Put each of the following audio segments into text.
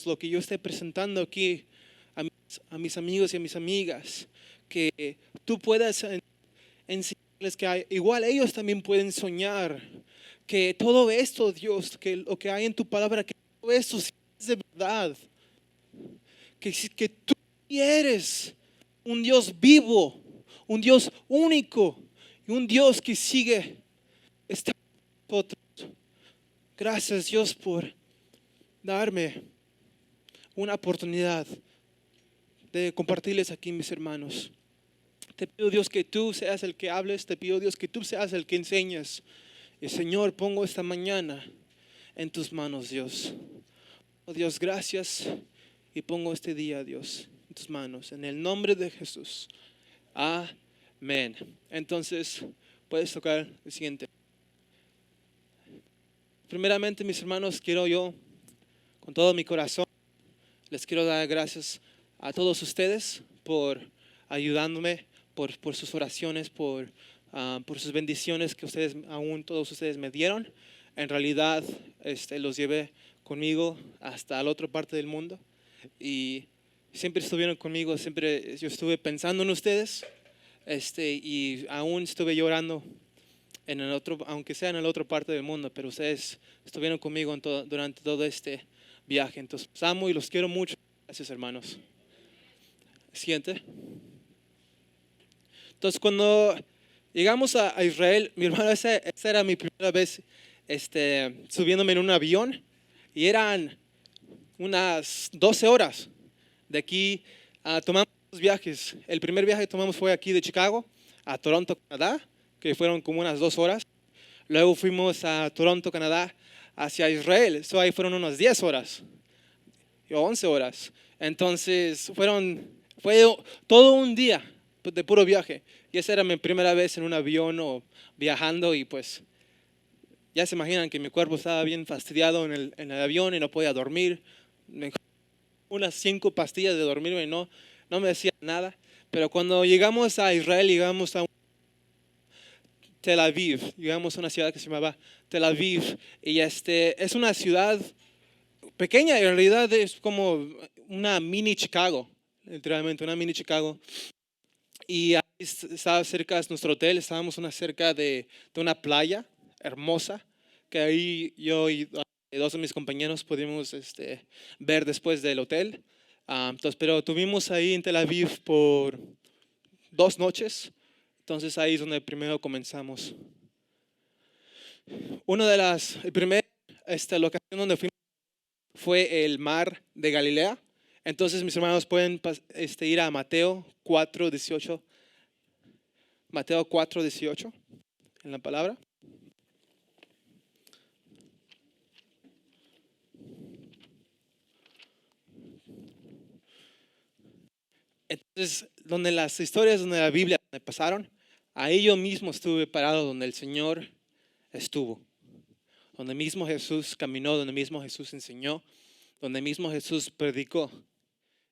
lo que yo esté presentando aquí a mis amigos y a mis amigas, que tú puedas enseñarles que igual ellos también pueden soñar, que todo esto, Dios, que lo que hay en tu palabra, que todo esto sí es de verdad, que tú eres un Dios vivo, un Dios único y un Dios que sigue estando con nosotros. Gracias, Dios, por darme una oportunidad de compartirles aquí, mis hermanos. Te pido, Dios, que tú seas el que hables. Te pido, Dios, que tú seas el que enseñes. Y Señor, pongo esta mañana en tus manos, Dios. Oh Dios, gracias. Y pongo este día, Dios, en tus manos. En el nombre de Jesús. Amén. Entonces, puedes tocar el siguiente. Primeramente, mis hermanos, quiero yo, con todo mi corazón, les quiero dar gracias a todos ustedes por ayudándome, por sus oraciones, por sus bendiciones que ustedes, aún todos ustedes me dieron. En realidad, los llevé conmigo hasta la otra parte del mundo y siempre estuvieron conmigo, siempre yo estuve pensando en ustedes, y aún estuve llorando en el otro, aunque sea en la otra parte del mundo, pero ustedes estuvieron conmigo durante todo este viaje. Entonces, los amo y los quiero mucho. Gracias, hermanos. Siguiente. Entonces, cuando llegamos a Israel, mi hermano, esa era mi primera vez subiéndome en un avión y eran unas 12 horas. De aquí tomamos dos viajes. El primer viaje que tomamos fue aquí de Chicago a Toronto, Canadá, que fueron como unas 2 horas. Luego fuimos a Toronto, Canadá, hacia Israel. Eso ahí fueron unas 10 horas o 11 horas. Entonces fue todo un día de puro viaje. Y esa era mi primera vez en un avión o viajando y pues ya se imaginan que mi cuerpo estaba bien fastidiado en el avión y no podía dormir. Unas 5 pastillas de dormir y no me decía nada. Pero cuando llegamos a Israel, llegamos a Tel Aviv, llegamos a una ciudad que se llamaba Tel Aviv y es una ciudad pequeña, en realidad es como una mini Chicago, literalmente una mini Chicago. Y ahí estaba cerca de nuestro hotel, estábamos cerca de una playa hermosa, que ahí yo y dos de mis compañeros pudimos ver después del hotel. Entonces, pero tuvimos ahí en Tel Aviv por 2 noches, entonces ahí es donde primero comenzamos. El primer locación donde fuimos fue el mar de Galilea. Entonces mis hermanos pueden ir a Mateo 4:18. Mateo 4:18 en la palabra. Entonces, donde las historias donde la Biblia me pasaron, ahí yo mismo estuve parado donde el Señor estuvo. Donde mismo Jesús caminó, donde mismo Jesús enseñó, donde mismo Jesús predicó.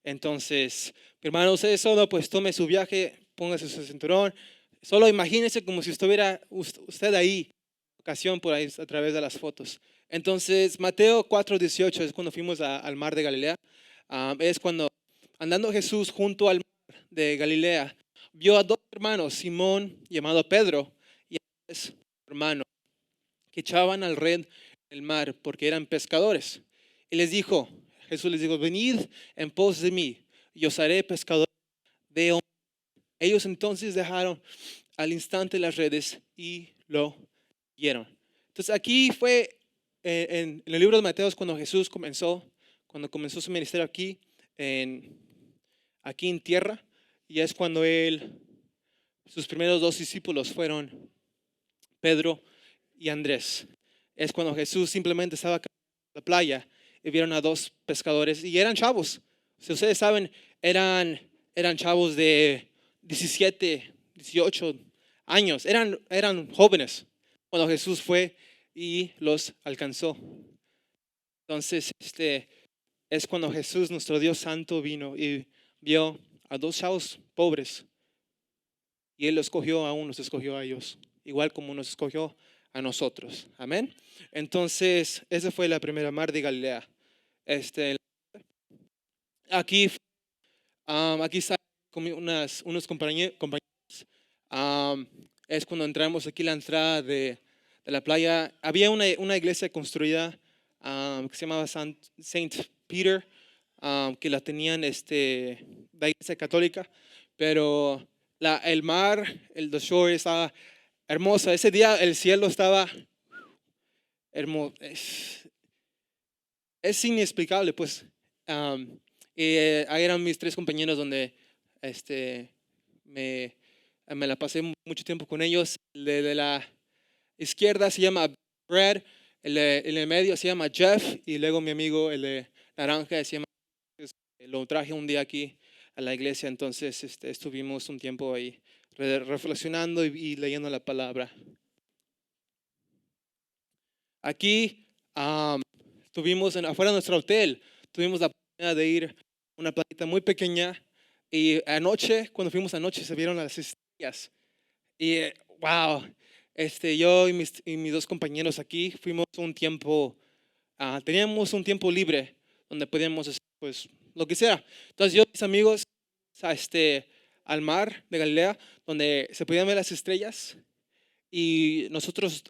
Entonces, mi hermano, usted solo pues tome su viaje, póngase su cinturón, solo imagínese como si estuviera usted ahí, ocasión por ahí a través de las fotos. Entonces, Mateo 4:18 es cuando fuimos al mar de Galilea. Es cuando andando Jesús junto al mar de Galilea, vio a 2 hermanos, Simón llamado Pedro y Andrés, su hermano, que echaban al red en el mar porque eran pescadores. Y Jesús les dijo, venid en pos de mí y os haré pescadores de hombres. Ellos entonces dejaron al instante las redes y lo siguieron. Entonces aquí fue en el libro de Mateo cuando Jesús cuando comenzó su ministerio aquí en tierra, y es cuando sus primeros 2 discípulos fueron Pedro y Andrés. Es cuando Jesús simplemente estaba en la playa y vieron a 2 pescadores y eran chavos. Si ustedes saben, eran chavos de 17, 18 años. Eran jóvenes cuando Jesús fue y los alcanzó. Entonces, es cuando Jesús, nuestro Dios Santo, vino y vio a 2 chavos pobres y Él los escogió a unos, escogió a ellos, igual como nos escogió a nosotros. Amén. Entonces, esa fue la primera mar de Galilea. Aquí, aquí están unos compañeros. Es cuando entramos aquí la entrada de la playa. Había una iglesia construida que se llamaba Saint Peter, que la tenían la iglesia católica, pero el mar, the shore estaba hermoso. Ese día el cielo estaba hermoso. Es inexplicable, pues. Ahí eran mis tres compañeros donde me, me la pasé mucho tiempo con ellos. El de la izquierda se llama Brad, el de medio se llama Jeff y luego mi amigo, el de naranja, se llama. Lo traje un día aquí a la iglesia, entonces estuvimos un tiempo ahí reflexionando y leyendo la palabra. Aquí tuvimos afuera de nuestro hotel, tuvimos la oportunidad de ir a una playita muy pequeña y anoche, cuando fuimos anoche, se vieron las estrellas. Y wow, yo y mis dos compañeros aquí fuimos un tiempo, teníamos un tiempo libre donde podíamos hacer pues lo que sea. Entonces yo y mis amigos al mar de Galilea, donde se podían ver las estrellas. Y nosotros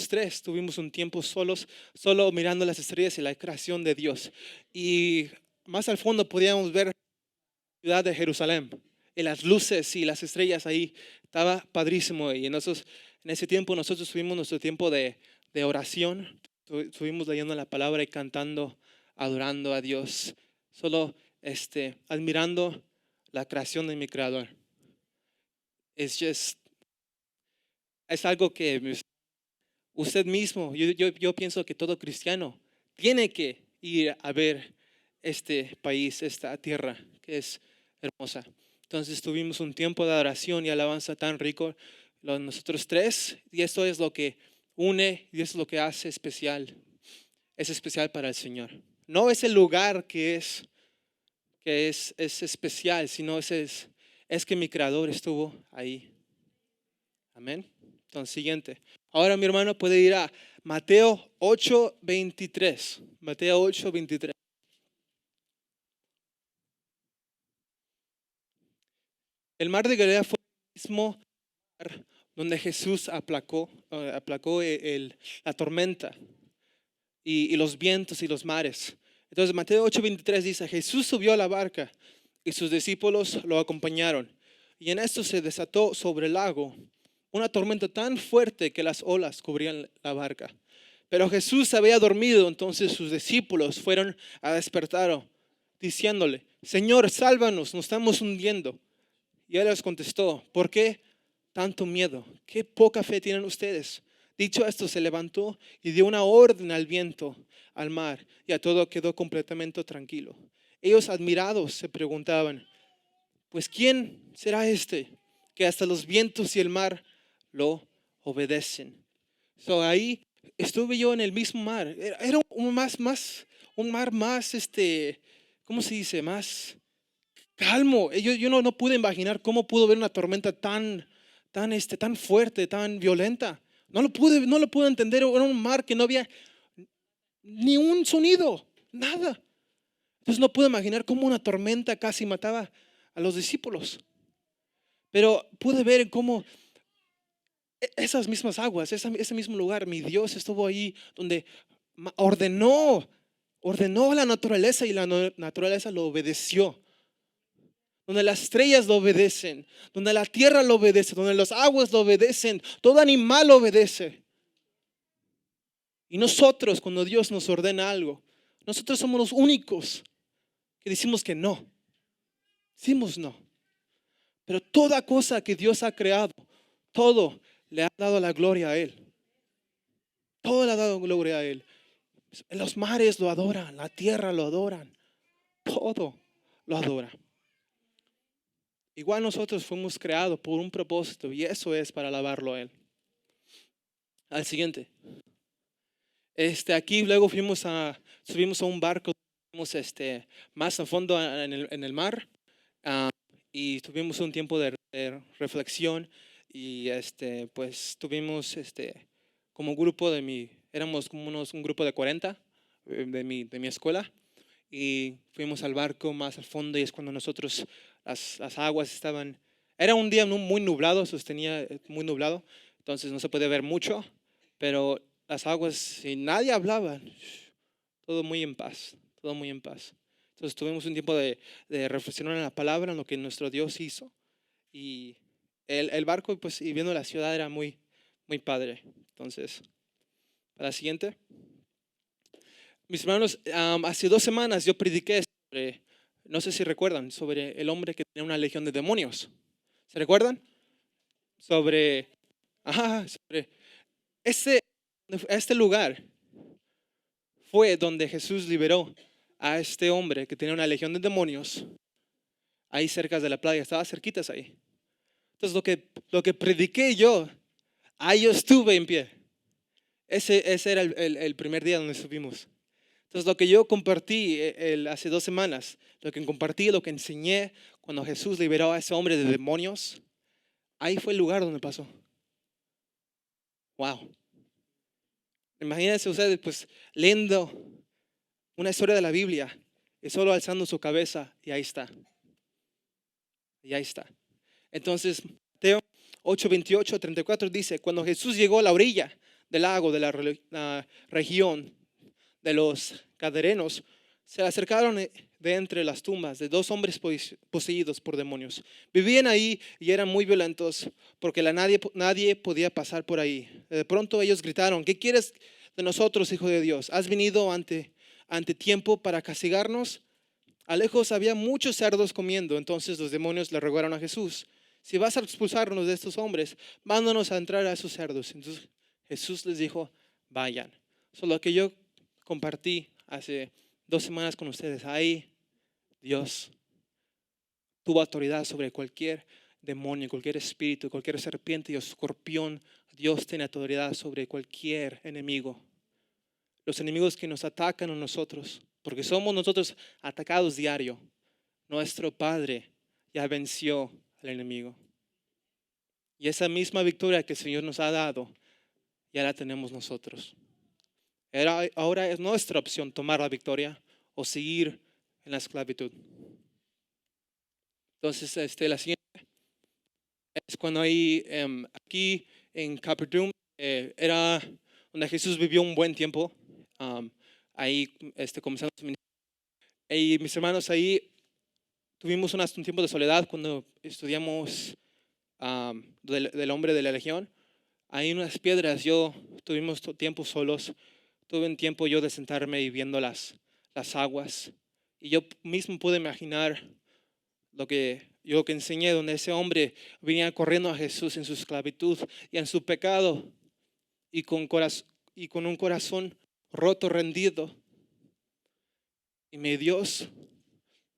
tres tuvimos un tiempo solo mirando las estrellas y la creación de Dios. Y más al fondo podíamos ver la ciudad de Jerusalén y las luces y las estrellas ahí. Estaba padrísimo. Y en ese tiempo nosotros tuvimos nuestro tiempo de oración. Estuvimos leyendo la palabra y cantando, adorando a Dios. Solo admirando la creación de mi Creador. Es algo que usted mismo, yo pienso que todo cristiano tiene que ir a ver este país, esta tierra que es hermosa. Entonces tuvimos un tiempo de adoración y alabanza tan rico, nosotros tres, y esto es lo que une y es lo que hace especial. Es especial para el Señor. No es el lugar que es especial, sino es que mi Creador estuvo ahí. Amén. Entonces, siguiente. Ahora mi hermano puede ir a Mateo 8:23. Mateo 8:23. El mar de Galilea fue el mismo mar donde Jesús aplacó la tormenta y los vientos y los mares. Entonces Mateo 8:23 dice, Jesús subió a la barca y sus discípulos lo acompañaron. Y en esto se desató sobre el lago una tormenta tan fuerte que las olas cubrían la barca. Pero Jesús había dormido, entonces sus discípulos fueron a despertarlo, diciéndole, Señor, sálvanos, nos estamos hundiendo. Y él les contestó, ¿por qué tanto miedo? ¿Qué poca fe tienen ustedes? Dicho esto, se levantó y dio una orden al viento, al mar, y a todo quedó completamente tranquilo. Ellos admirados se preguntaban, pues ¿quién será que hasta los vientos y el mar lo obedecen? Ahí estuve yo en el mismo mar. Era un mar más, ¿cómo se dice? Más calmo. Yo no pude imaginar cómo pudo haber una tormenta tan fuerte, tan violenta. No lo pude entender. Era un mar que no había ni un sonido, nada. Entonces no pude imaginar cómo una tormenta casi mataba a los discípulos. Pero pude ver cómo esas mismas aguas, ese mismo lugar, mi Dios estuvo ahí donde ordenó a la naturaleza y la naturaleza lo obedeció. Donde las estrellas lo obedecen, donde la tierra lo obedece, donde las aguas lo obedecen, todo animal lo obedece. Y nosotros, cuando Dios nos ordena algo, nosotros somos los únicos que decimos que no. Decimos no. Pero toda cosa que Dios ha creado, todo le ha dado la gloria a Él. Todo le ha dado gloria a Él. Los mares lo adoran, la tierra lo adoran, todo lo adora. Igual nosotros fuimos creados por un propósito y eso es para alabarlo a Él. Al siguiente. Aquí luego subimos a un barco, más a fondo en el mar y tuvimos un tiempo de reflexión y pues tuvimos como grupo éramos como un grupo de 40 de mi escuela y fuimos al barco más al fondo y es cuando nosotros, las aguas estaban, era un día muy nublado, sostenía muy nublado, entonces no se puede ver mucho, pero las aguas y nadie hablaba, todo muy en paz, todo muy en paz. Entonces tuvimos un tiempo de reflexionar en la palabra, en lo que nuestro Dios hizo y el barco pues y viendo la ciudad era muy, muy padre. Entonces, para la siguiente. Mis hermanos, hace 2 semanas yo prediqué sobre, no sé si recuerdan, sobre el hombre que tenía una legión de demonios. ¿Se recuerdan? Sobre, sobre este lugar fue donde Jesús liberó a este hombre que tenía una legión de demonios, ahí cerca de la playa, estaba cerquitas ahí. Entonces lo que prediqué yo, ahí yo estuve en pie. Ese era el primer día donde subimos. Entonces lo que yo compartí hace 2 semanas, lo que compartí, lo que enseñé cuando Jesús liberó a ese hombre de demonios, ahí fue el lugar donde pasó. Wow. Imagínense ustedes pues leyendo una historia de la Biblia y solo alzando su cabeza y ahí está. Y ahí está. Entonces Mateo 8:28-34 dice, cuando Jesús llegó a la orilla del lago de la región de los Gadarenos, se acercaron de entre las tumbas de 2 hombres poseídos por demonios. Vivían ahí y eran muy violentos porque nadie podía pasar por ahí. De pronto ellos gritaron, ¿qué quieres de nosotros, Hijo de Dios? ¿Has venido ante tiempo para castigarnos? A lejos había muchos cerdos comiendo. Entonces los demonios le rogaron a Jesús, si vas a expulsarnos de estos hombres, mándanos a entrar a esos cerdos. Entonces Jesús les dijo, vayan. Solo que yo compartí hace 2 semanas con ustedes, ahí Dios tuvo autoridad sobre cualquier demonio, cualquier espíritu, cualquier serpiente y escorpión. Dios tiene autoridad sobre cualquier enemigo. Los enemigos que nos atacan a nosotros, porque somos nosotros atacados diario. Nuestro Padre ya venció al enemigo. Y esa misma victoria que el Señor nos ha dado, ya la tenemos nosotros. Ahora es nuestra opción tomar la victoria o seguir en la esclavitud. Entonces, la siguiente es cuando aquí en Capernaum era donde Jesús vivió un buen tiempo. Ahí comenzamos su ministerio. Y mis hermanos, ahí tuvimos un tiempo de soledad cuando estudiamos del hombre de la legión. Ahí en unas piedras tuvimos tiempo solos. Tuve un tiempo yo de sentarme y viendo las aguas. Y yo mismo pude imaginar lo que enseñé, donde ese hombre venía corriendo a Jesús en su esclavitud y en su pecado y con un corazón roto, rendido. Y mi Dios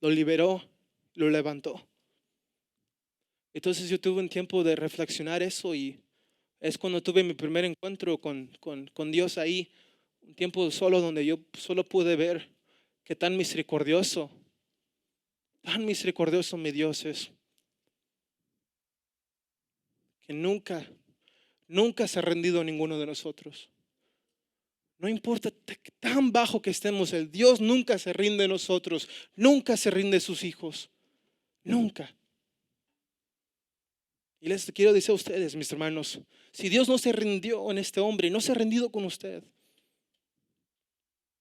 lo liberó, lo levantó. Entonces yo tuve un tiempo de reflexionar eso y es cuando tuve mi primer encuentro con Dios ahí. Un tiempo solo donde yo solo pude ver que tan misericordioso mi Dios es. Que nunca se ha rendido a ninguno de nosotros. No importa tan bajo que estemos, el Dios nunca se rinde a nosotros, nunca se rinde a sus hijos, nunca. Y les quiero decir a ustedes, mis hermanos, si Dios no se rindió en este hombre, no se ha rendido con usted,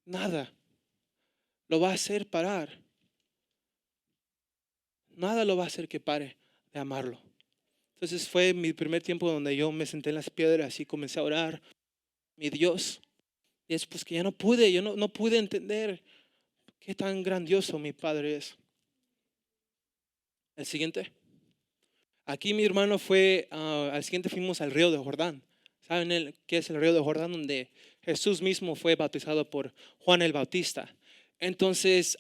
nada lo va a hacer parar. Nada lo va a hacer que pare de amarlo. Entonces fue mi primer tiempo donde yo me senté en las piedras y comencé a orar. Mi Dios. Y es pues que ya no pude, yo no pude entender qué tan grandioso mi Padre es. El siguiente. Aquí mi hermano al siguiente fuimos al río de Jordán. ¿Saben qué es el río de Jordán? Donde Jesús mismo fue bautizado por Juan el Bautista. Entonces,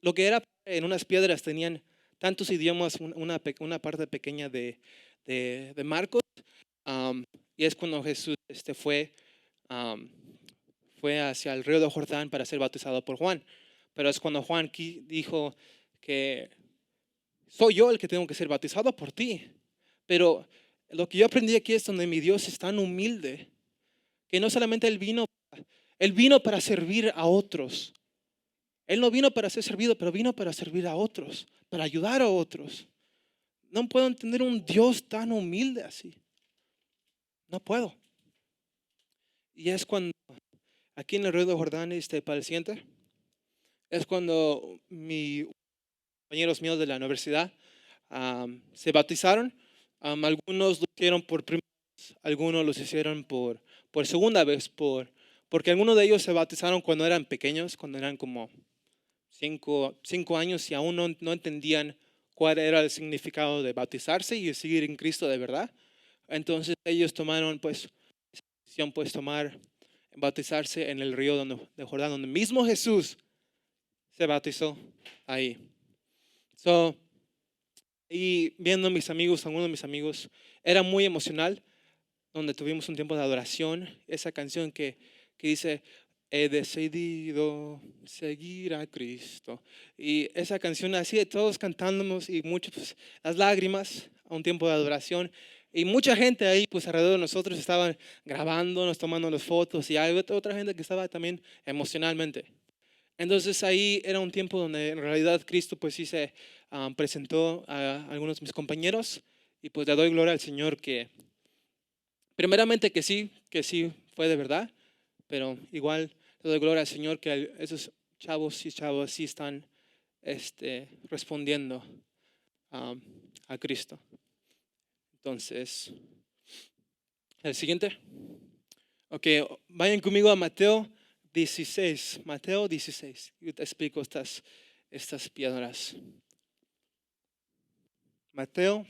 lo que era en unas piedras tenían tantos idiomas, una parte pequeña de Marcos. Y es cuando Jesús fue hacia el río de Jordán para ser bautizado por Juan. Pero es cuando Juan dijo que soy yo el que tengo que ser bautizado por ti. Pero lo que yo aprendí aquí es donde mi Dios es tan humilde que no solamente Él vino para servir a otros. Él no vino para ser servido, pero vino para servir a otros, para ayudar a otros. No puedo entender un Dios tan humilde así. No puedo. Y es cuando, aquí en el río de Jordán, para el siguiente, es cuando mis compañeros míos de la universidad se bautizaron. Algunos lo hicieron por primera vez, algunos los hicieron por segunda vez, porque algunos de ellos se bautizaron cuando eran pequeños, cuando eran como 5 años y aún no entendían cuál era el significado de bautizarse y de seguir en Cristo de verdad. Entonces ellos tomaron pues decisión pues bautizarse en el río de Jordán, donde mismo Jesús se bautizó ahí. Y viendo a mis amigos, algunos de mis amigos, era muy emocional, donde tuvimos un tiempo de adoración, esa canción que dice, he decidido seguir a Cristo. Y esa canción así, todos cantándonos y muchos, pues, las lágrimas a un tiempo de adoración. Y mucha gente ahí, pues alrededor de nosotros, estaban grabándonos, tomando las fotos. Y hay otra gente que estaba también emocionalmente. Entonces ahí era un tiempo donde en realidad Cristo pues sí se presentó a algunos de mis compañeros. Y pues le doy gloria al Señor que primeramente que sí fue de verdad, pero igual le doy gloria al Señor que esos chavos y chavas sí están respondiendo a Cristo. Entonces, el siguiente. Ok, vayan conmigo a Mateo 16. Mateo 16. Yo te explico estas piedras. Mateo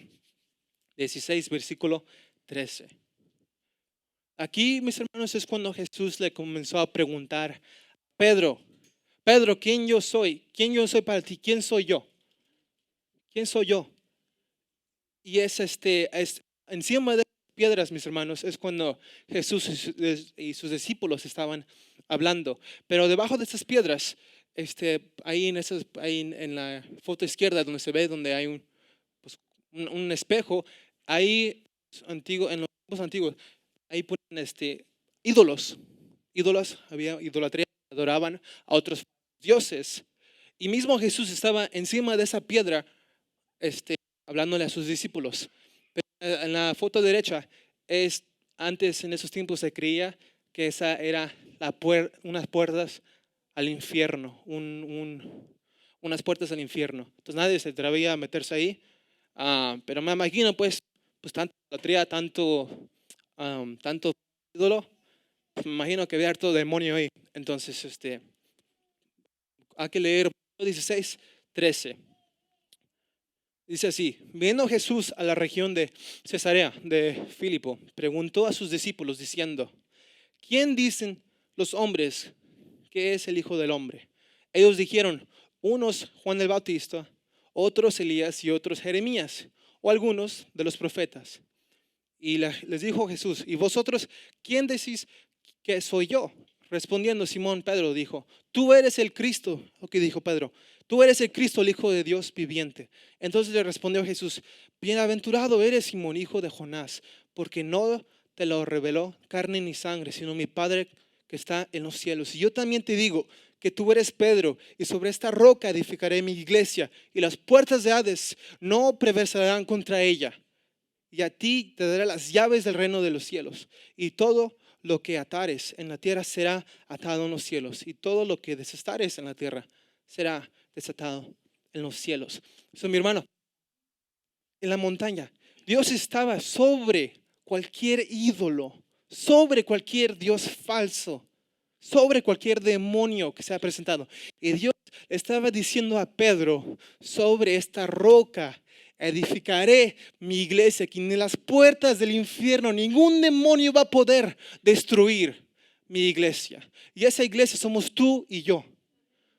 16, versículo 13. Aquí, mis hermanos, es cuando Jesús le comenzó a preguntar, Pedro, ¿quién yo soy? ¿Quién yo soy para ti? ¿Quién soy yo? ¿Quién soy yo? Y es encima de piedras, mis hermanos, es cuando Jesús y sus discípulos estaban hablando. Pero debajo de estas piedras, ahí en la foto izquierda donde se ve, donde hay un espejo, ahí en los tiempos antiguos, ahí ponen ídolos. Había idolatría, adoraban a otros dioses. Y mismo Jesús estaba encima de esa piedra, hablándole a sus discípulos. Pero en la foto derecha, antes en esos tiempos se creía que esa era unas puertas al infierno, unas puertas al infierno. Entonces nadie se atrevía a meterse ahí. Pero me imagino pues tanta idolatría, tanto ídolo, me imagino que había harto demonio ahí. Entonces, hay que leer 16, 13. Dice así, viendo Jesús a la región de Cesarea de Filipo, preguntó a sus discípulos diciendo, ¿quién dicen los hombres que es el Hijo del Hombre? Ellos dijeron, unos Juan el Bautista, otros Elías y otros Jeremías, o algunos de los profetas. Y les dijo Jesús, ¿y vosotros quién decís que soy yo? Respondiendo Simón Pedro dijo, tú eres el Cristo. ¿O qué dijo Pedro? Tú eres el Cristo, el Hijo de Dios viviente. Entonces le respondió Jesús, bienaventurado eres Simón, hijo de Jonás, porque no te lo reveló carne ni sangre, sino mi Padre que está en los cielos. Y yo también te digo que tú eres Pedro, y sobre esta roca edificaré mi iglesia, y las puertas de Hades no prevalecerán contra ella. Y a ti te daré las llaves del reino de los cielos. Y todo lo que atares en la tierra será atado en los cielos. Y todo lo que desatares en la tierra será desatado en los cielos. Eso, mi hermano, en la montaña, Dios estaba sobre cualquier ídolo, sobre cualquier Dios falso, sobre cualquier demonio que se ha presentado. Y Dios estaba diciendo a Pedro, sobre esta roca edificaré mi iglesia, que ni las puertas del infierno, ningún demonio va a poder destruir mi iglesia. Y esa iglesia somos tú y yo.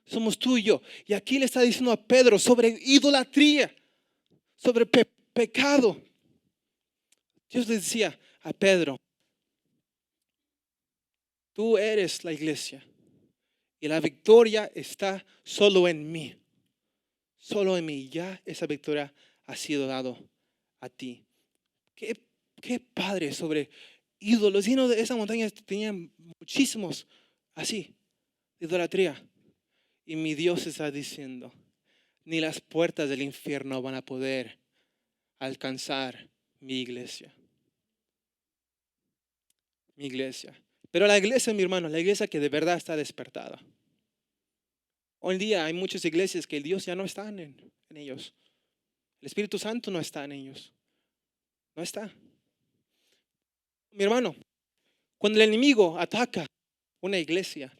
Somos tú y yo. Y aquí le está diciendo a Pedro sobre idolatría, sobre pecado. Dios le decía a Pedro, tú eres la iglesia y la victoria está solo en mí. Solo en mí. Ya esa victoria ha sido dado a ti. Qué padre sobre ídolos. Y de esa montaña tenían muchísimos así, de idolatría. Y mi Dios está diciendo, ni las puertas del infierno van a poder alcanzar mi iglesia. Mi iglesia. Pero la iglesia, mi hermano, la iglesia que de verdad está despertada. Hoy en día hay muchas iglesias que el Dios ya no está en ellos. El Espíritu Santo no está en ellos. No está. Mi hermano, cuando el enemigo ataca una iglesia,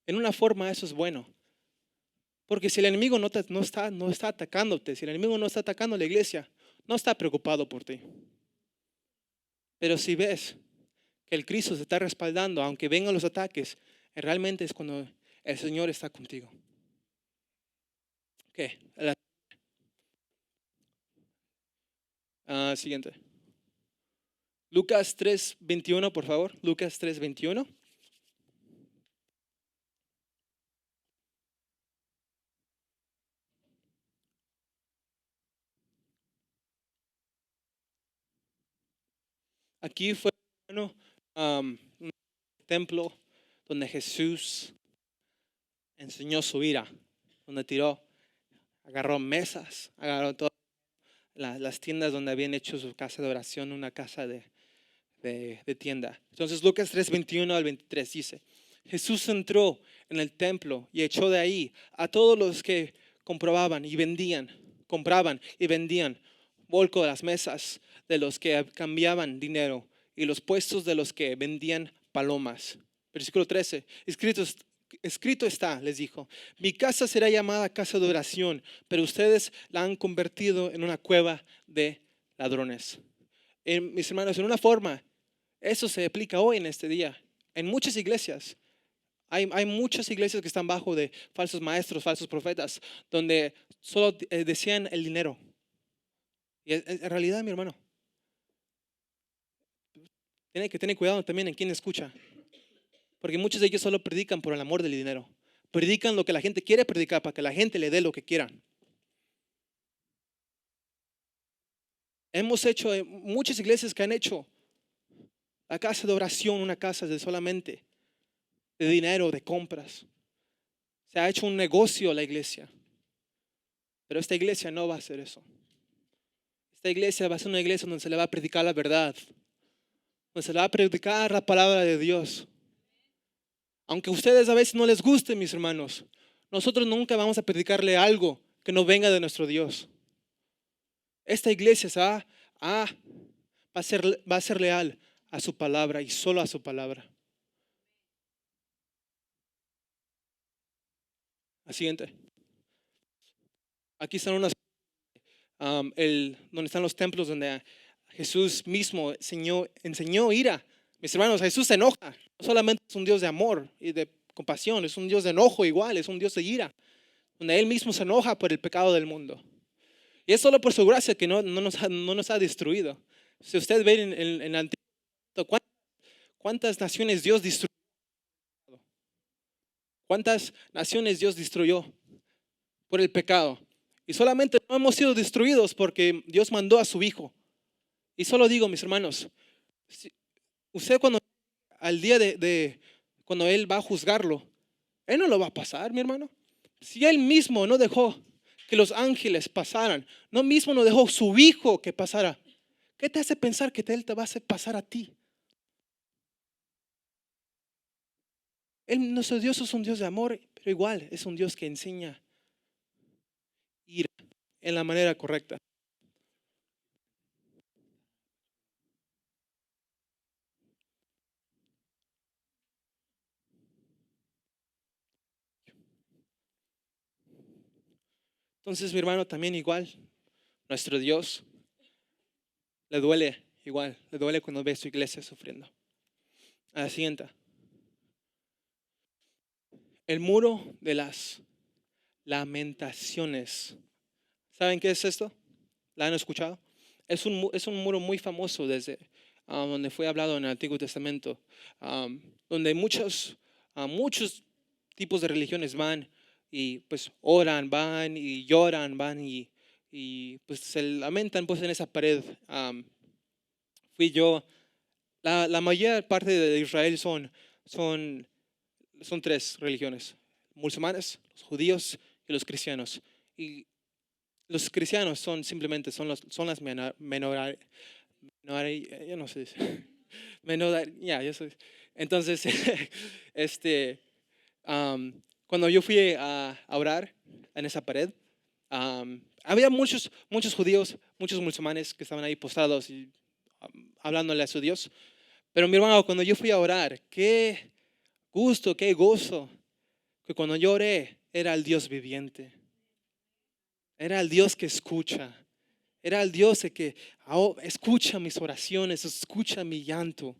en una forma eso es bueno. Porque si el enemigo no está atacándote, si el enemigo no está atacando la iglesia, no está preocupado por ti. Pero si ves que el Cristo se está respaldando, aunque vengan los ataques, realmente es cuando el Señor está contigo. ¿Qué? Siguiente. Lucas 3:21, por favor. Lucas 3:21. Aquí fue un templo donde Jesús enseñó su ira, donde agarró mesas, agarró todas las tiendas donde habían hecho su casa de oración, una casa de tienda. Entonces Lucas 3:21 al 23 dice, Jesús entró en el templo y echó de ahí a todos los que compraban y vendían volcó las mesas de los que cambiaban dinero y los puestos de los que vendían palomas. Versículo 13, escrito está, les dijo, mi casa será llamada casa de oración, pero ustedes la han convertido en una cueva de ladrones. Mis hermanos, en una forma, eso se aplica hoy en este día. En muchas iglesias, hay muchas iglesias que están bajo de falsos maestros, falsos profetas, donde solo desean el dinero. Y en realidad, mi hermano, tiene que tener cuidado también en quién escucha. Porque muchos de ellos solo predican por el amor del dinero. Predican lo que la gente quiere predicar para que la gente le dé lo que quieran. Hemos hecho muchas iglesias que han hecho la casa de oración una casa de solamente de dinero, de compras. Se ha hecho un negocio la iglesia. Pero esta iglesia no va a hacer eso. Esta iglesia va a ser una iglesia donde se le va a predicar la verdad. Donde se le va a predicar la palabra de Dios. Aunque a ustedes a veces no les guste, mis hermanos, nosotros nunca vamos a predicarle algo que no venga de nuestro Dios. Esta iglesia va a ser leal a su palabra y solo a su palabra. La siguiente. Aquí están donde están los templos donde Jesús mismo enseñó ira. Mis hermanos, Jesús se enoja. No solamente es un Dios de amor y de compasión, es un Dios de enojo igual, es un Dios de ira. Donde Él mismo se enoja por el pecado del mundo. Y es solo por su gracia que no nos ha destruido. Si usted ve en el Antiguo Testamento, ¿cuántas naciones Dios destruyó? ¿Cuántas naciones Dios destruyó por el pecado? Y solamente no hemos sido destruidos porque Dios mandó a su Hijo. Y solo digo, mis hermanos, usted al día cuando Él va a juzgarlo, Él no lo va a pasar, mi hermano. Si Él mismo no dejó que los ángeles pasaran, no mismo no dejó su Hijo que pasara, ¿qué te hace pensar que Él te va a hacer pasar a ti? Nuestro Dios es un Dios de amor, pero igual es un Dios que enseña ir en la manera correcta. Entonces, mi hermano, también igual, nuestro Dios le duele igual, le duele cuando ve a su iglesia sufriendo. A la siguiente. El muro de las lamentaciones. ¿Saben qué es esto? ¿La han escuchado? Es un muro muy famoso desde donde fue hablado en el Antiguo Testamento, donde muchos tipos de religiones van y pues oran, van y lloran, van y pues se lamentan pues en esa pared. Fui yo, la mayor parte de Israel son tres religiones. musulmanes, los judíos y los cristianos. Y los cristianos son las ya no sé, ya sé. Entonces, este, cuando yo fui a orar en esa pared, había muchos judíos, muchos musulmanes que estaban ahí postrados y hablándole a su Dios. Pero mi hermano, cuando yo fui a orar, qué gusto, qué gozo, que cuando yo oré era el Dios viviente, era el Dios que escucha, era el Dios que escucha mis oraciones, escucha mi llanto.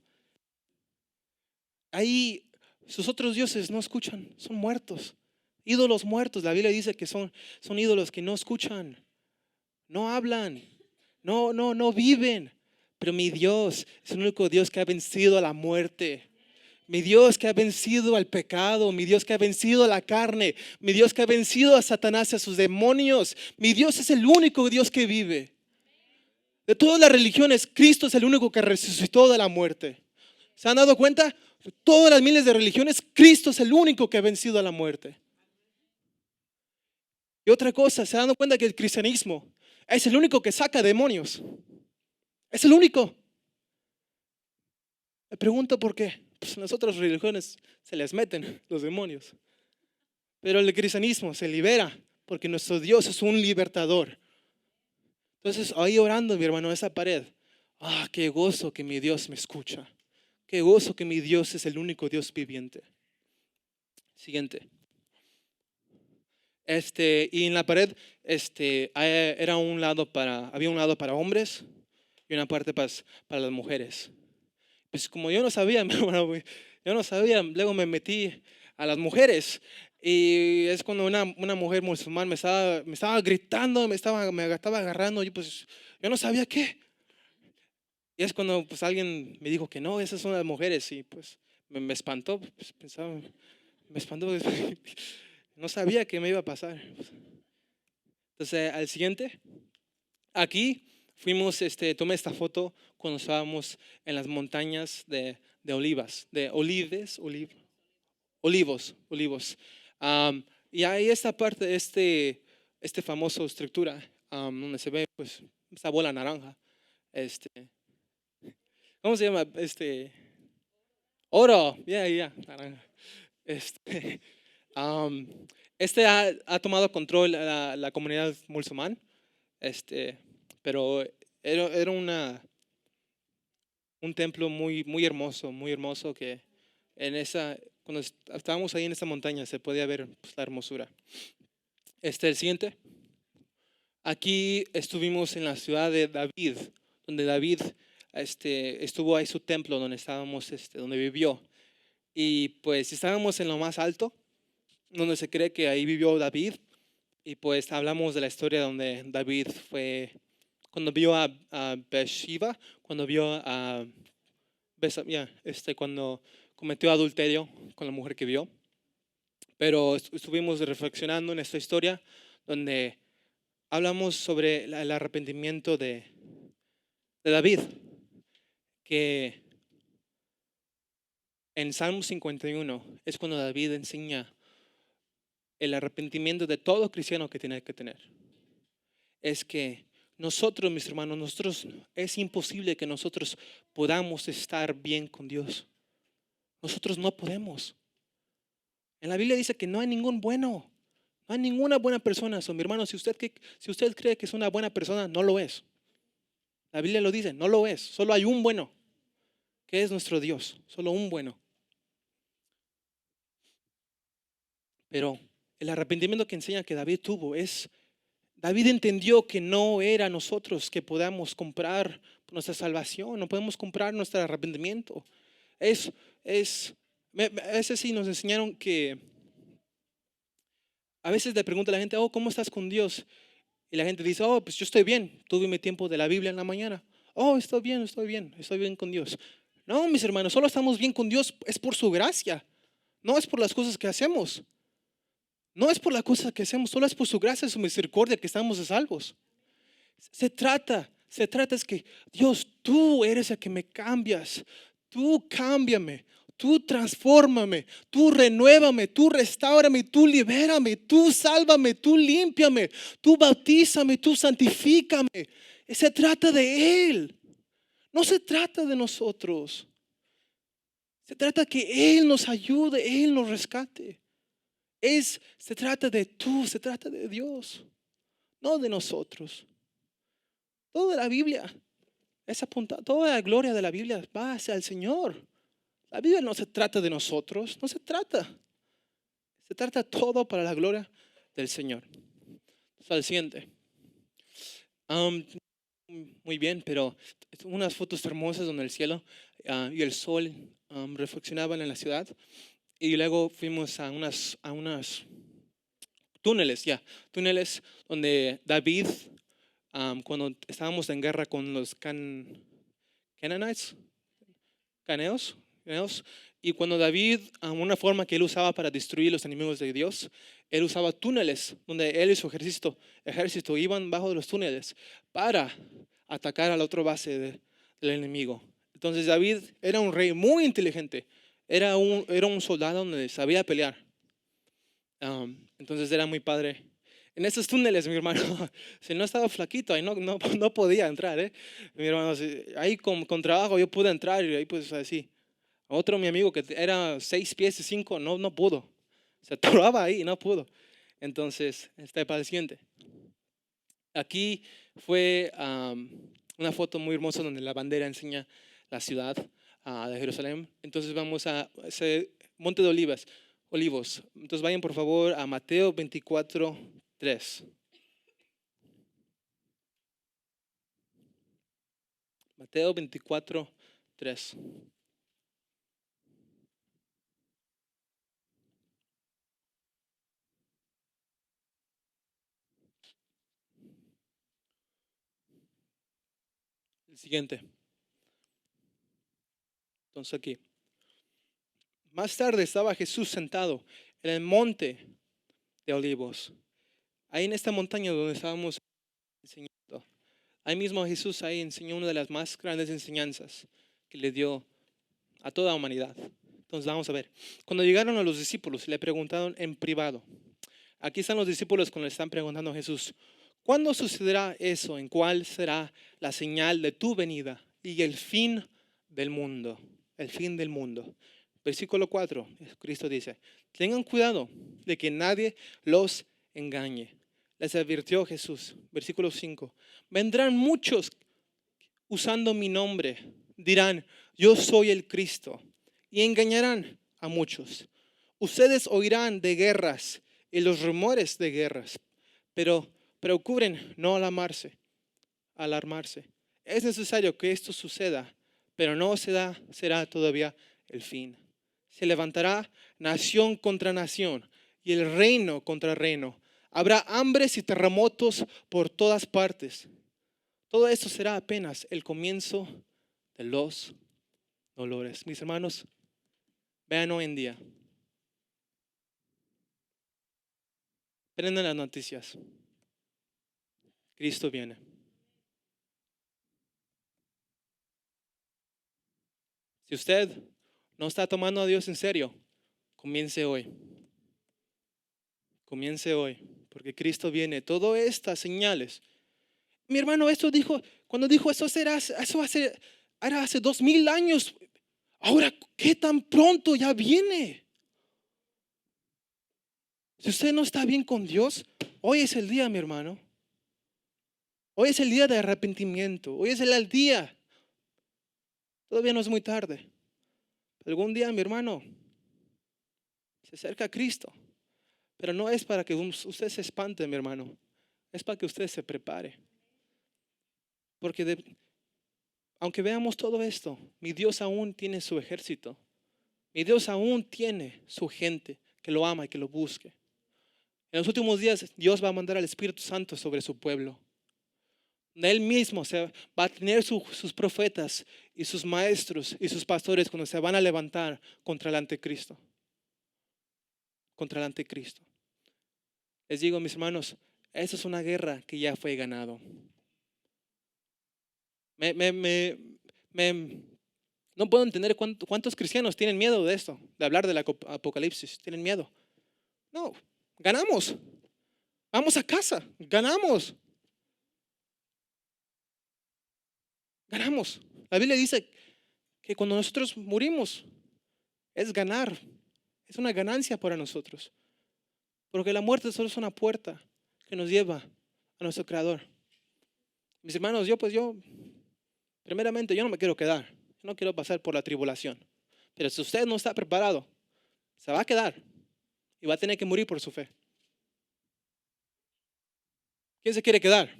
Ahí sus otros dioses no escuchan, son muertos, ídolos muertos. La Biblia dice que son ídolos que no escuchan, no hablan, no viven. Pero mi Dios es el único Dios que ha vencido a la muerte. Mi Dios que ha vencido al pecado, mi Dios que ha vencido a la carne, mi Dios que ha vencido a Satanás y a sus demonios. Mi Dios es el único Dios que vive. De todas las religiones, Cristo es el único que resucitó de la muerte. ¿Se han dado cuenta? De todas las miles de religiones, Cristo es el único que ha vencido a la muerte. Y otra cosa, ¿se han dado cuenta que el cristianismo es el único que saca demonios? Es el único. Me pregunto por qué. Pues en las otras religiones se les meten los demonios. Pero el cristianismo se libera porque nuestro Dios es un libertador. Entonces, ahí orando, mi hermano, esa pared. Qué gozo que mi Dios me escucha. Qué gozo que mi Dios es el único Dios viviente. Siguiente. Y en la pared, había un lado para hombres y una parte para las mujeres. Pues como yo no sabía, luego me metí a las mujeres. Y es cuando una mujer musulmana me estaba gritando, me estaba agarrando, y pues yo no sabía qué. Y es cuando pues alguien me dijo que no, esas son las mujeres, y pues me espantó, pues, me espantó, pues, no sabía qué me iba a pasar. Entonces al siguiente, aquí fuimos, tomé esta foto cuando estábamos en las montañas de olivos. Y ahí esta parte de este famoso estructura, donde se ve pues esta bola naranja, ¿cómo se llama? Oro, naranja. Ha tomado control la comunidad musulmana, pero era un templo muy hermoso que cuando estábamos ahí en esta montaña se podía ver pues, la hermosura. El siguiente. Aquí estuvimos en la ciudad de David, donde David estuvo ahí su templo donde estábamos, donde vivió. Y pues estábamos en lo más alto, donde se cree que ahí vivió David. Y pues hablamos de la historia donde David fue, cuando vio a Bathsheba, cuando vio a cuando cometió adulterio con la mujer que vio. Pero estuvimos reflexionando en esta historia donde hablamos sobre el arrepentimiento de David, que en Salmo 51 es cuando David enseña el arrepentimiento de todo cristiano que tiene que tener. Es que nosotros, mis hermanos, es imposible que nosotros podamos estar bien con Dios. Nosotros no podemos. En la Biblia dice que no hay ningún bueno, no hay ninguna buena persona. Mi hermano, si usted cree que es una buena persona, no lo es. La Biblia lo dice, no lo es. Solo hay un bueno, que es nuestro Dios. Solo un bueno. Pero el arrepentimiento que enseña que David tuvo David entendió que no era nosotros que podamos comprar nuestra salvación, no podemos comprar nuestro arrepentimiento. A veces sí nos enseñaron que a veces le pregunta a la gente, ¿cómo estás con Dios? Y la gente dice, pues yo estoy bien, tuve mi tiempo de la Biblia en la mañana. Estoy bien con Dios. No, mis hermanos, solo estamos bien con Dios, es por su gracia, no es por las cosas que hacemos. No es por las cosas que hacemos, solo es por su gracia y su misericordia que estamos salvos. Se trata es que Dios, tú eres el que me cambias. Tú cámbiame. Tú transfórmame, tú renuévame, tú restáurame, tú libérame, tú sálvame, tú límpiame, tú bautízame, tú santifícame. Se trata de Él, no se trata de nosotros. Se trata que Él nos ayude, Él nos rescate. Se trata de tú, se trata de Dios, no de nosotros. Toda la Biblia es apuntada, toda la gloria de la Biblia va hacia el Señor. La Biblia no se trata de nosotros, no se trata. Se trata todo para la gloria del Señor. Al siguiente. Muy bien, pero unas fotos hermosas donde el cielo y el sol reflexionaban en la ciudad. Y luego fuimos a unas túneles, túneles donde David, cuando estábamos en guerra con los Canaanites, caneos, y cuando David, una forma que él usaba para destruir los enemigos de Dios, él usaba túneles donde él y su ejército iban bajo de los túneles para atacar a la otra base del enemigo. Entonces David era un rey muy inteligente, era un soldado donde sabía pelear. Entonces era muy padre. En esos túneles, mi hermano, si no estaba flaquito, ahí no podía entrar, mi hermano, ahí con trabajo yo pude entrar y ahí pues así. Otro mi amigo que era 6 pies y 5, no pudo. Se atoraba ahí y no pudo. Entonces, para el siguiente. Aquí fue una foto muy hermosa donde la bandera enseña la ciudad de Jerusalén. Entonces vamos a ese Monte de Olivos. Entonces vayan por favor a Mateo 24:3. Mateo 24:3. El siguiente. Entonces aquí. Más tarde estaba Jesús sentado en el monte de Olivos. Ahí en esta montaña donde estábamos enseñando. Ahí mismo Jesús ahí enseñó una de las más grandes enseñanzas que le dio a toda la humanidad. Entonces vamos a ver. Cuando llegaron a los discípulos, le preguntaron en privado. Aquí están los discípulos cuando le están preguntando a Jesús, ¿cuándo sucederá eso? ¿En cuál será la señal de tu venida y el fin del mundo? El fin del mundo. Versículo 4, Cristo dice, tengan cuidado de que nadie los engañe. Les advirtió Jesús. Versículo 5, vendrán muchos usando mi nombre. Dirán, yo soy el Cristo. Y engañarán a muchos. Ustedes oirán de guerras y los rumores de guerras, pero procuren no alarmarse. Es necesario que esto suceda, pero no será todavía el fin. Se levantará nación contra nación y el reino contra reino. Habrá hambres y terremotos por todas partes. Todo esto será apenas el comienzo de los dolores. Mis hermanos, vean hoy en día. Prendan las noticias. Cristo viene. Si usted no está tomando a Dios en serio, comience hoy. Comience hoy, porque Cristo viene. Todas estas señales. Mi hermano, cuando dijo eso era hace 2000 años. Ahora, ¿qué tan pronto ya viene? Si usted no está bien con Dios, hoy es el día, mi hermano. Hoy es el día de arrepentimiento. Hoy es el día. Todavía no es muy tarde. Algún día, mi hermano, se acerca a Cristo. Pero no es para que usted se espante, mi hermano. Es para que usted se prepare. Porque aunque veamos todo esto, mi Dios aún tiene su ejército. Mi Dios aún tiene su gente que lo ama y que lo busque. En los últimos días Dios va a mandar al Espíritu Santo sobre su pueblo. Él mismo va a tener sus profetas y sus maestros y sus pastores cuando se van a levantar contra el anticristo. Contra el anticristo. Les digo, mis hermanos, esa es una guerra que ya fue ganado. Me No puedo entender cuántos cristianos tienen miedo de esto, de hablar del apocalipsis. Tienen miedo. No, ganamos. Vamos a casa, ganamos. Ganamos. La Biblia dice que cuando nosotros morimos es ganar. Es una ganancia para nosotros. Porque la muerte solo es una puerta que nos lleva a nuestro Creador. Mis hermanos, primeramente, yo no me quiero quedar. Yo no quiero pasar por la tribulación. Pero si usted no está preparado, se va a quedar y va a tener que morir por su fe. ¿Quién se quiere quedar?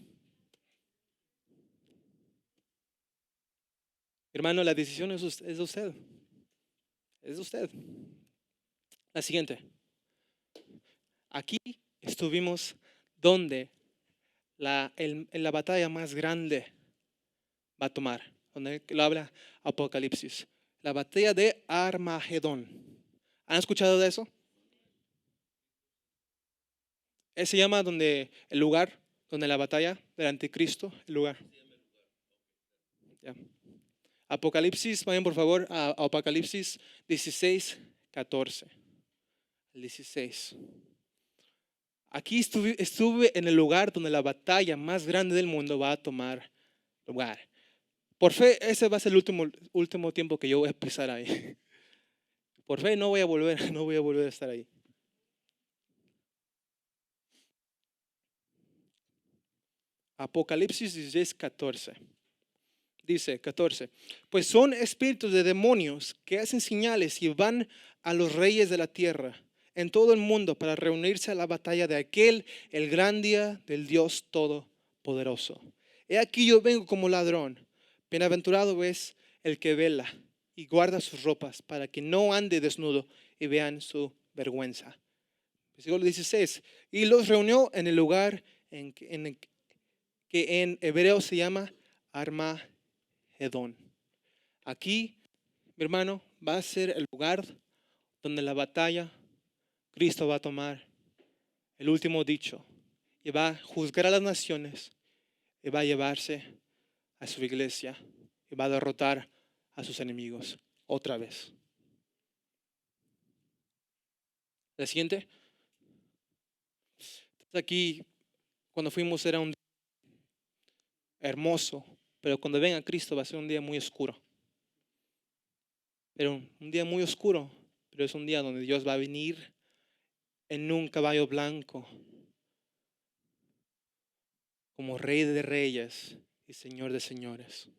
Hermano, la decisión es de usted. Es de usted. La siguiente. Aquí estuvimos donde la batalla más grande va a tomar, donde lo habla Apocalipsis. La batalla de Armagedón. ¿Han escuchado de eso? Se llama el lugar donde la batalla del anticristo, el lugar. Ya. Apocalipsis, vayan por favor a Apocalipsis 16, 14. 16. Aquí estuve en el lugar donde la batalla más grande del mundo va a tomar lugar. Por fe, ese va a ser el último tiempo que yo voy a pisar ahí. Por fe no voy a volver, no voy a volver a estar ahí. Apocalipsis 16, 14. Dice 14, pues son espíritus de demonios que hacen señales y van a los reyes de la tierra en todo el mundo para reunirse a la batalla de el gran día del Dios Todopoderoso. He aquí yo vengo como ladrón. Bienaventurado es el que vela y guarda sus ropas para que no ande desnudo y vean su vergüenza. Versículo 16, y los reunió en el lugar que en hebreo se llama Armagedón. Aquí, mi hermano, va a ser el lugar donde la batalla Cristo va a tomar el último dicho y va a juzgar a las naciones y va a llevarse a su iglesia y va a derrotar a sus enemigos otra vez. La siguiente. Aquí, cuando fuimos, era un día hermoso, pero cuando venga Cristo va a ser un día muy oscuro. Pero un día muy oscuro, pero es un día donde Dios va a venir en un caballo blanco, como Rey de Reyes y Señor de Señores.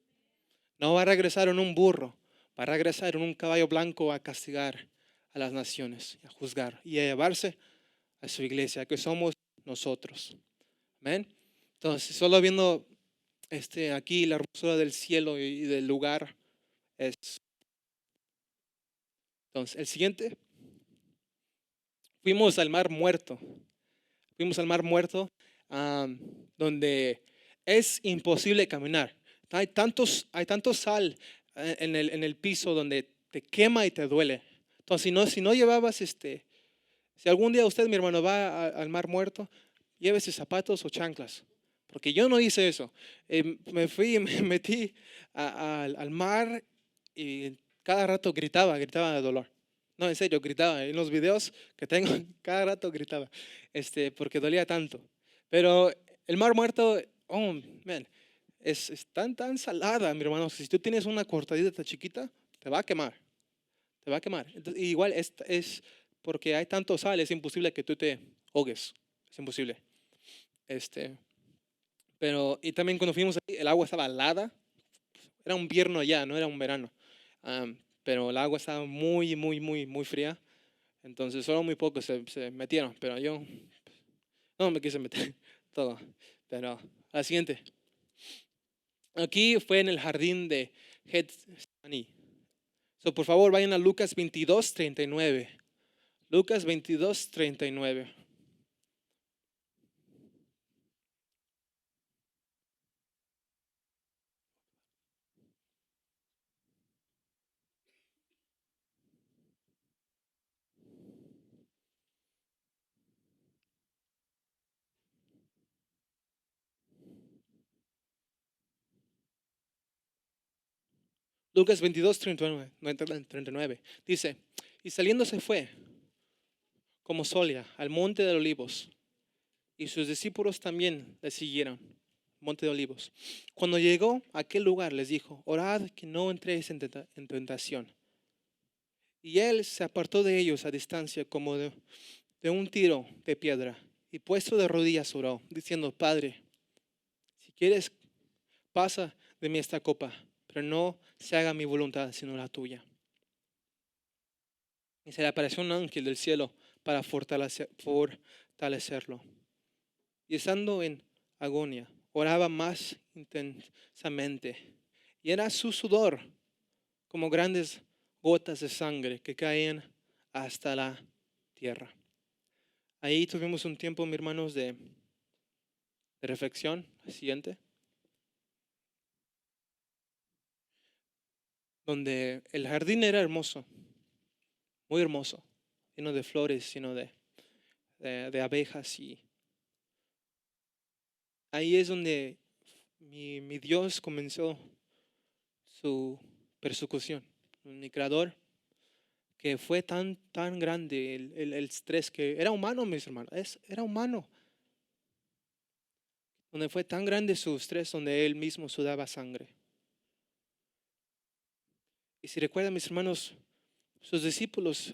No va a regresar en un burro, va a regresar en un caballo blanco a castigar a las naciones, a juzgar y a llevarse a su iglesia, que somos nosotros. Amén. Entonces, solo viendo aquí la hermosura del cielo y del lugar es. Entonces, el siguiente, fuimos al Mar Muerto. Fuimos al Mar Muerto, donde es imposible caminar. Hay tanto sal en el piso donde te quema y te duele. Entonces, si no llevabas si algún día usted, mi hermano, va al Mar Muerto, llévese zapatos o chanclas. Porque yo no hice eso. Me fui y me metí al mar y cada rato gritaba de dolor. No, en serio, gritaba. En los videos que tengo, cada rato gritaba, porque dolía tanto. Pero el Mar Muerto, oh, man, es tan salada, mi hermano. Si tú tienes una cortadita tan chiquita, te va a quemar. Te va a quemar. Entonces, igual es porque hay tanto sal, es imposible que tú te ahogues. Es imposible. Y también cuando fuimos ahí, el agua estaba helada. Era un invierno allá, no era un verano. Pero el agua estaba muy, muy, muy, muy fría. Entonces solo muy pocos se metieron. Pero yo no me quise meter todo. Pero la siguiente. Aquí fue en el jardín de Getsemaní. Por favor, vayan a Lucas 22, 39. Lucas 22, 39. Lucas 22, 39. Dice, y saliendo se fue como solía al monte de Olivos, y sus discípulos también le siguieron, monte de Olivos. Cuando llegó a aquel lugar les dijo, orad que no entréis en tentación. Y él se apartó de ellos a distancia como de un tiro de piedra, y puesto de rodillas oró, diciendo, Padre, si quieres, pasa de mí esta copa, pero no se haga mi voluntad, sino la tuya. Y se le apareció un ángel del cielo para fortalecerlo. Y estando en agonía, oraba más intensamente. Y era su sudor como grandes gotas de sangre que caían hasta la tierra. Ahí tuvimos un tiempo, mis hermanos, de reflexión. Siguiente. Donde el jardín era hermoso, muy hermoso, lleno de flores, lleno de abejas. Y ahí es donde mi Dios comenzó su persecución. Mi creador, que fue tan grande el estrés, que era humano, mis hermanos, era humano. Donde fue tan grande su estrés, donde él mismo sudaba sangre. Y si recuerdan, mis hermanos, sus discípulos,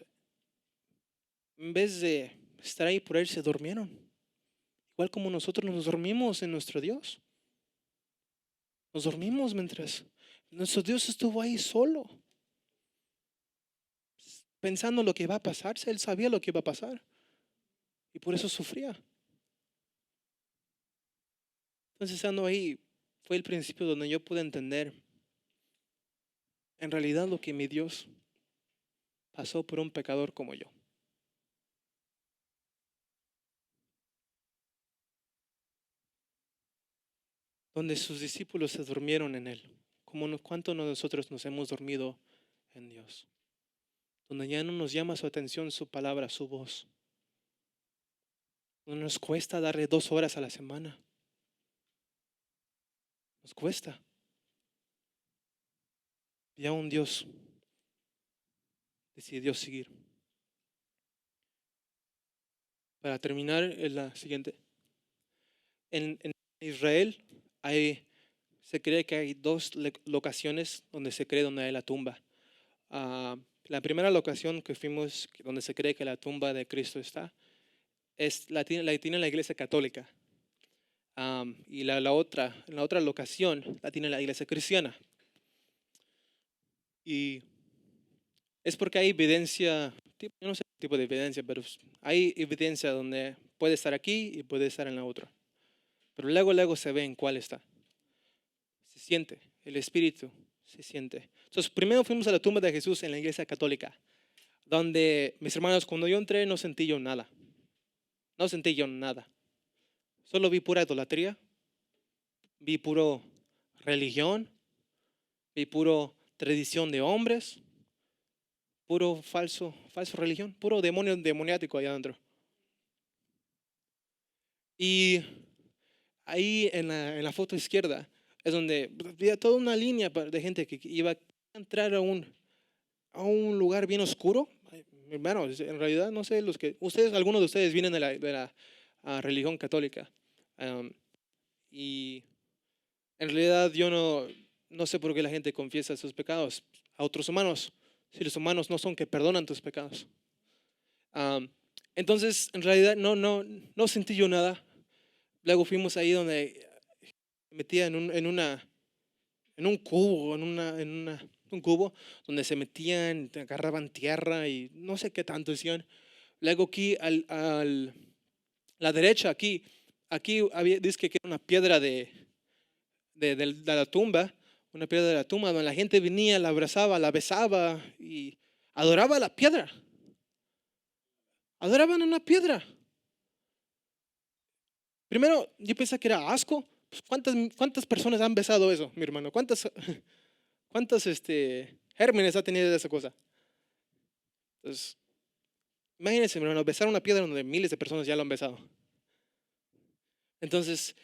en vez de estar ahí por él, se durmieron. Igual como nosotros nos dormimos en nuestro Dios. Nos dormimos mientras nuestro Dios estuvo ahí solo, pensando lo que iba a pasar. Él sabía lo que iba a pasar y por eso sufría. Entonces, estando ahí, fue el principio donde yo pude entender en realidad lo que mi Dios pasó por un pecador como yo. Donde sus discípulos se durmieron en él. ¿Cuánto nosotros nos hemos dormido en Dios? Donde ya no nos llama su atención su palabra, su voz. Donde nos cuesta darle 2 horas a la semana. Nos cuesta. Y a un Dios decidió seguir. Para terminar, en la siguiente. En Israel se cree que hay 2 locaciones donde se cree donde hay la tumba. La primera locación que fuimos, donde se cree que la tumba de Cristo está, tiene la iglesia católica. Y la otra locación la tiene la iglesia cristiana. Y es porque hay evidencia, yo no sé qué tipo de evidencia, pero hay evidencia donde puede estar aquí y puede estar en la otra. Pero luego se ve en cuál está. Se siente, el espíritu se siente. Entonces, primero fuimos a la tumba de Jesús en la iglesia católica, donde, mis hermanos, cuando yo entré no sentí yo nada. No sentí yo nada. Solo vi pura idolatría, vi puro religión, vi puro tradición de hombres, puro falso religión, puro demonio demoniático allá adentro. Y ahí en la foto izquierda es donde había toda una línea de gente que iba a entrar a un lugar bien oscuro. Hermano, en realidad no sé, algunos de ustedes vienen de la religión católica. Y en realidad yo no sé por qué la gente confiesa sus pecados a otros humanos, si los humanos no son que perdonan tus pecados. Entonces, en realidad no sentí yo nada. Luego fuimos ahí donde me metía en un cubo, un cubo donde se metían, agarraban tierra y no sé qué tanto hacían. Luego aquí la derecha, aquí dice que era una piedra de la tumba, una piedra de la tumba donde la gente venía, la abrazaba, la besaba y adoraba la piedra. Adoraban una piedra. Primero, yo pensé que era asco. Pues, ¿cuántas personas han besado eso, mi hermano? ¿Cuántos gérmenes ha tenido de esa cosa? Entonces, imagínense, mi hermano, besar una piedra donde miles de personas ya lo han besado. Entonces,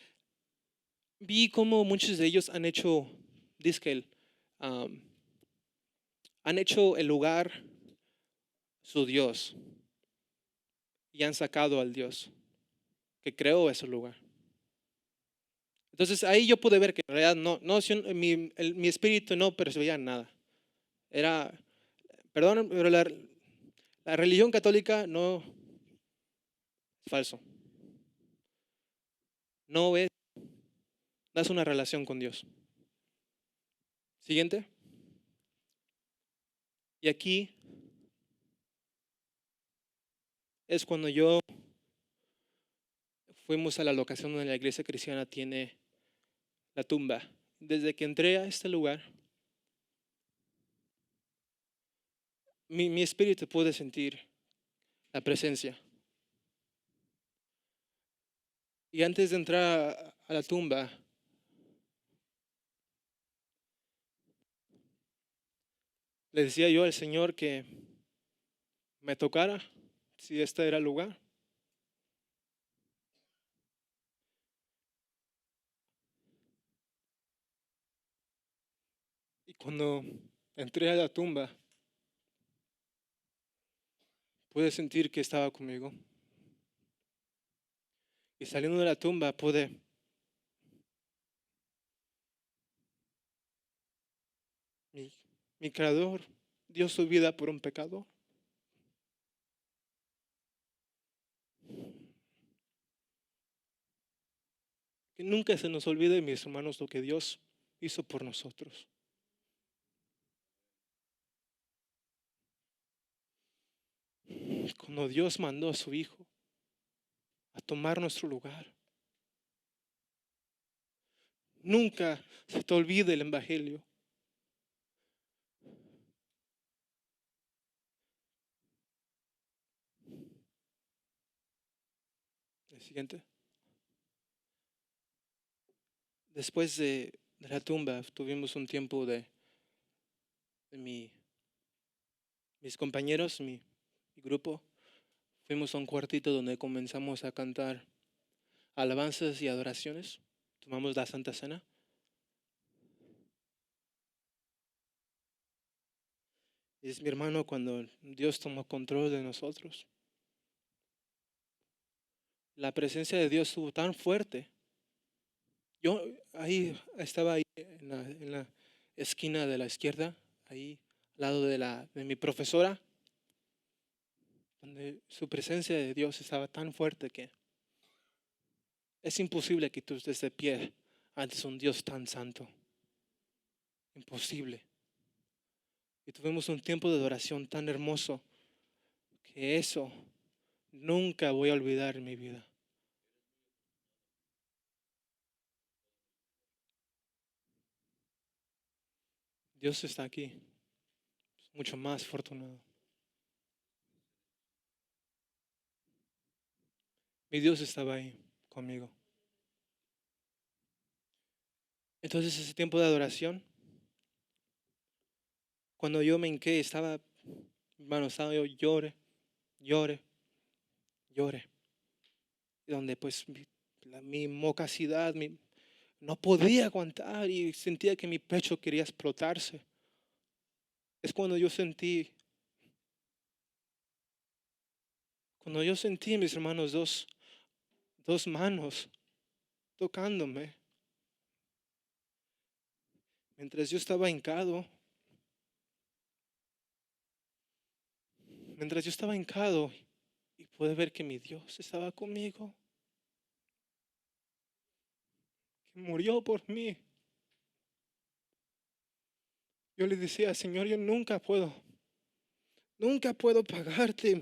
vi cómo muchos de ellos han hecho disque han hecho el lugar su Dios y han sacado al Dios que creó ese lugar. Entonces ahí yo pude ver que en realidad mi espíritu no percibía nada. Era, perdón, pero la religión católica no es falso. No es, no es una relación con Dios. Siguiente. Y aquí es cuando fuimos a la locación donde la iglesia cristiana tiene la tumba. Desde que entré a este lugar, mi espíritu puede sentir la presencia. Y antes de entrar a la tumba, le decía yo al Señor que me tocara si este era el lugar. Y cuando entré a la tumba, pude sentir que estaba conmigo. Y saliendo de la tumba mi, mi creador dio su vida por un pecador. Que nunca se nos olvide, mis hermanos, lo que Dios hizo por nosotros. Cuando Dios mandó a su Hijo a tomar nuestro lugar. Nunca se te olvide el Evangelio. El siguiente. Después de la tumba tuvimos un tiempo de mis compañeros, mi grupo. Fuimos a un cuartito donde comenzamos a cantar alabanzas y adoraciones. Tomamos la Santa Cena. Y es mi hermano cuando Dios tomó control de nosotros. La presencia de Dios estuvo tan fuerte. Yo estaba ahí en la esquina de la izquierda, ahí al lado de mi profesora, donde su presencia de Dios estaba tan fuerte que es imposible que tú estés de pie ante un Dios tan santo. Imposible. Y tuvimos un tiempo de adoración tan hermoso que eso nunca voy a olvidar en mi vida. Dios está aquí, mucho más afortunado. Mi Dios estaba ahí conmigo. Entonces ese tiempo de adoración, cuando yo me hinqué, estaba yo llore, llore, llore. Donde pues mi mocasidad, no podía aguantar y sentía que mi pecho quería explotarse. Es cuando yo sentí, mis hermanos, dos manos tocándome. Mientras yo estaba hincado, y pude ver que mi Dios estaba conmigo, que murió por mí. Yo le decía, Señor, yo nunca puedo pagarte.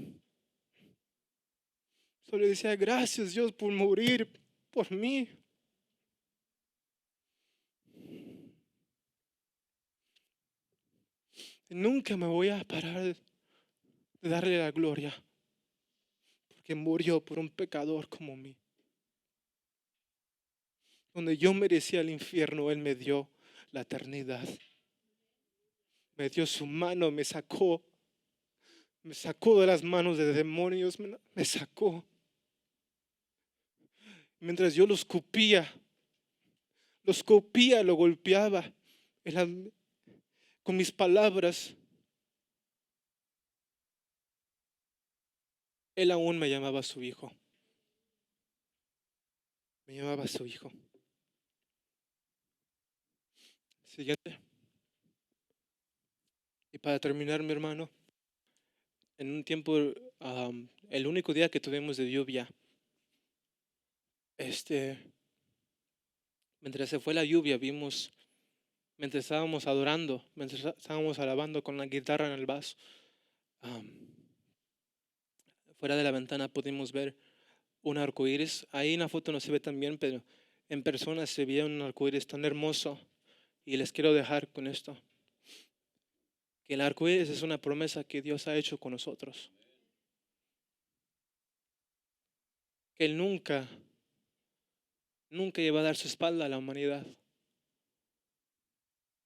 Solo le decía, gracias Dios por morir por mí. Nunca me voy a parar de darle la gloria, porque murió por un pecador como mí. Donde yo merecía el infierno, Él me dio la eternidad. Me dio su mano, me sacó de las manos de demonios, me sacó. Mientras yo lo escupía, lo golpeaba con mis palabras. Él aún me llamaba su hijo. Me llamaba su hijo. Siguiente. Y para terminar, mi hermano, en un tiempo, el único día que tuvimos de lluvia, mientras se fue la lluvia, vimos, mientras estábamos adorando, mientras estábamos alabando con la guitarra en el vaso, fuera de la ventana pudimos ver un arco iris. Ahí en la foto no se ve tan bien, pero en persona se veía un arco iris tan hermoso. Y les quiero dejar con esto: que el arco iris es una promesa que Dios ha hecho con nosotros. Que Él nunca iba a dar su espalda a la humanidad.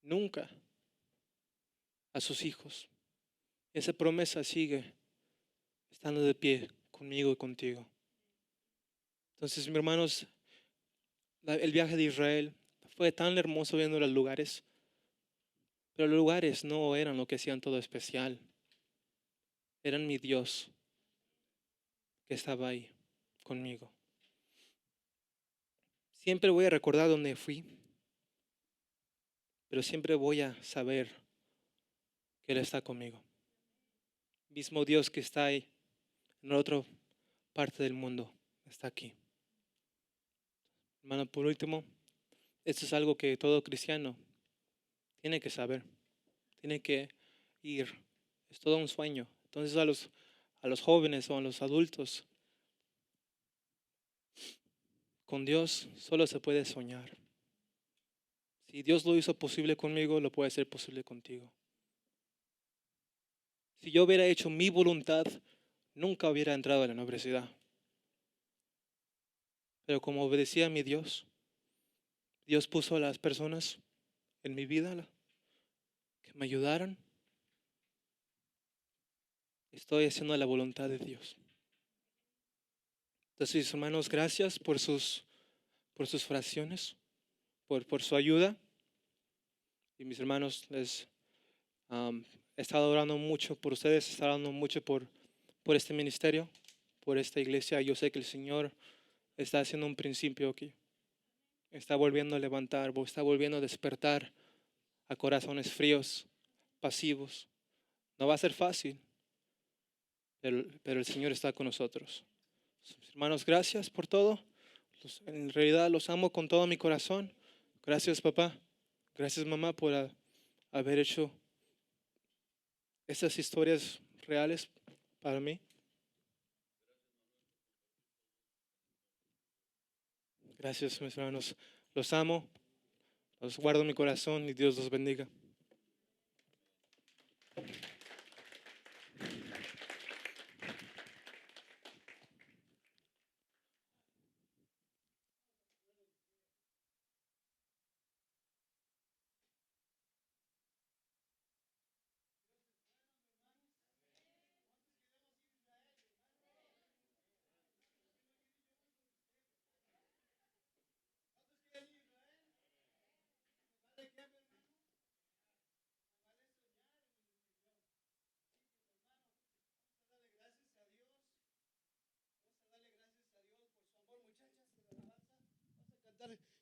Nunca. A sus hijos. Esa promesa sigue estando de pie conmigo y contigo. Entonces, mis hermanos, el viaje de Israel fue tan hermoso viendo los lugares, pero los lugares no eran lo que hacían todo especial. Eran mi Dios que estaba ahí conmigo. Siempre voy a recordar dónde fui, pero siempre voy a saber que Él está conmigo. Mismo Dios que está ahí en otra parte del mundo está aquí. Hermano, por último, esto es algo que todo cristiano tiene que saber, tiene que ir. Es todo un sueño. Entonces a los jóvenes o a los adultos, con Dios solo se puede soñar. Si Dios lo hizo posible conmigo, lo puede hacer posible contigo. Si yo hubiera hecho mi voluntad, nunca hubiera entrado a la universidad. Pero como obedecía a mi Dios, Dios puso a las personas en mi vida que me ayudaran. Estoy haciendo la voluntad de Dios. Entonces, hermanos, gracias por sus oraciones, por su ayuda. Y mis hermanos, les he estado orando mucho por ustedes, he estado orando mucho por este ministerio, por esta iglesia. Yo sé que el Señor está haciendo un principio aquí. Está volviendo a levantar, está volviendo a despertar a corazones fríos, pasivos. No va a ser fácil, pero el Señor está con nosotros. Hermanos, gracias por todo. En realidad los amo con todo mi corazón. Gracias, papá. Gracias, mamá, por haber hecho estas historias reales para mí. Gracias, mis hermanos. Los amo, los guardo en mi corazón y Dios los bendiga.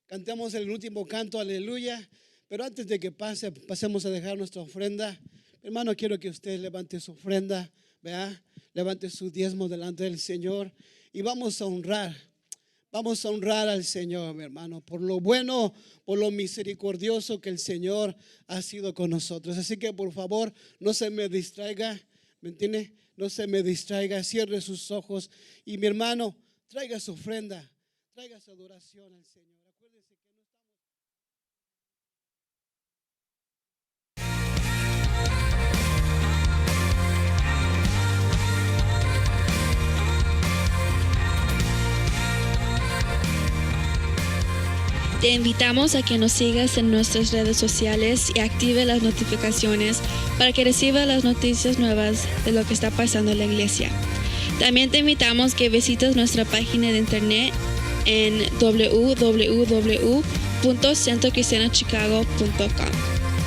Cantamos el último canto, aleluya. Pero antes de que pasemos a dejar nuestra ofrenda. Hermano, quiero que usted levante su ofrenda, ¿verdad? Levante su diezmo delante del Señor y vamos a honrar al Señor, mi hermano, por lo bueno, por lo misericordioso que el Señor ha sido con nosotros. Así que por favor, no se me distraiga, ¿me entiende? No se me distraiga, cierre sus ojos y mi hermano, traiga su ofrenda, traiga su adoración al Señor. Acuérdese que no estamos... Te invitamos a que nos sigas en nuestras redes sociales y active las notificaciones para que reciba las noticias nuevas de lo que está pasando en la iglesia. También te invitamos que visites nuestra página de internet en www.centrocristianochicago.com.